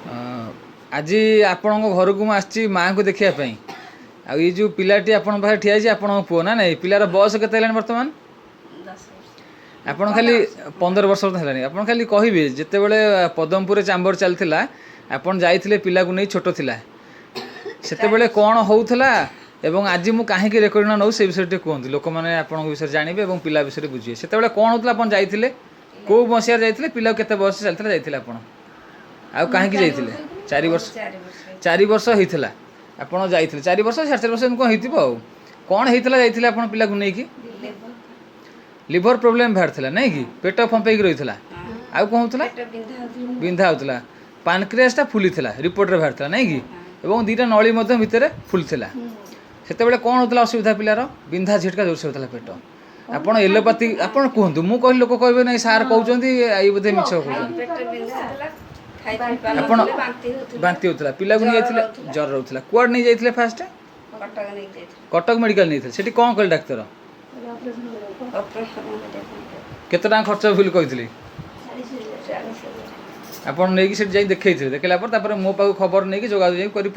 आज आपण घर को आसी माँ को देखापी आई जो पिलाटी आपण पाखे ठिया आपण पुओ ना ना पिलार बयस के बर्तमान आपड़ खाली 15 वर्ष है आप खाली कहे जिते बड़े पदमपुर चांबर चलता आपड़ जाइए पिला को नहीं छोट थिला सेते बेले कौन होउथला एवं आज मु कहीं रेकर्ड नौ से विषय कहते लोक मैंने आप विषय जानवे और पिला विषय बुझे से कौन होता आप जाइए कौ मसीह जाइए पिला केते बयस चलता जाइए आप कहीं जाइए 4 वर्ष 4 वर्ष होता आपड़ जाइए 4 वर्ष 4.5 वर्ष कौन हो कौन होता जाइए आप पिला को लेकिन लिवर प्रोब्लेम बाहर नहीं कि पेट फंपेक रही है आउ कौन होता बिंधा होता पानक्रियासटा फुली रिपोर्ट रे बाहर नहीं कि एवं 2टा नली भितर फुलता से कौन होता असुविधा पिलार बिंधा झिटका जोर से होता पेट आपड़ एलोपाथी आप कहतु मु कह लोक कहे ना सार कहते ये बोधे मिछ आप बांति होता पिला को नहीं ज्वर रोला कुआड़ नहीं जाइए फास्ट कटक मेडिकल नहीं थे कौन कह डाक्तर केते टाइम खर्च भूल कही आपड़ नहीं देखते देखला मो पाक खबर नहीं जोगाजोग कर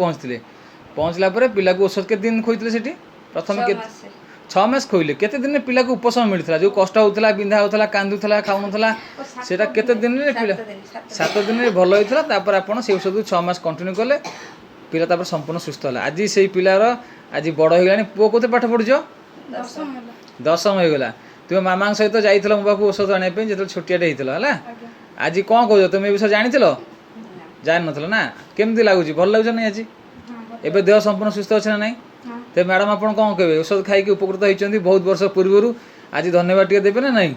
पहुँचला पिला को औषध के दिन खोईले से प्रथम 6 मास खोईले केते दिन पिला को उपशम मिलता जो कष्ट होता बिंधा होता कांदुला खाऊला से केते दिन पिला 7 दिन भल होता आप से औषध 6 मास कंटिन्यू कले पिला संपूर्ण सुस्थ है आज से पिलार आज बड़ हो गला पुओ को पाठ पढ़ुच 10वीं होगला तुम मामा सहित जाइल मो पाक औषध आने जो छोटियाटे होता है आज कौन कह तुम ये विषय जानी जान न ना केमती लगुच भल लगुच नहीं आज एवं देह संपूर्ण सुस्थ अच्छे ना नहीं तो मैडम आप कौन कहे औषध खाई उपकृत होती बहुत वर्ष पूर्व आज धन्यवाद टे देवे ना नहीं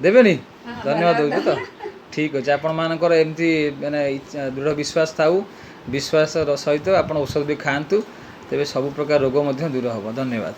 देवे धन्यवाद दूँ तो ठीक अच्छे आपण मानकर एमती माने दृढ़ विश्वास था विश्वास सहित आप औषध भी खातु तेज सब प्रकार रोग दूर हम धन्यवाद।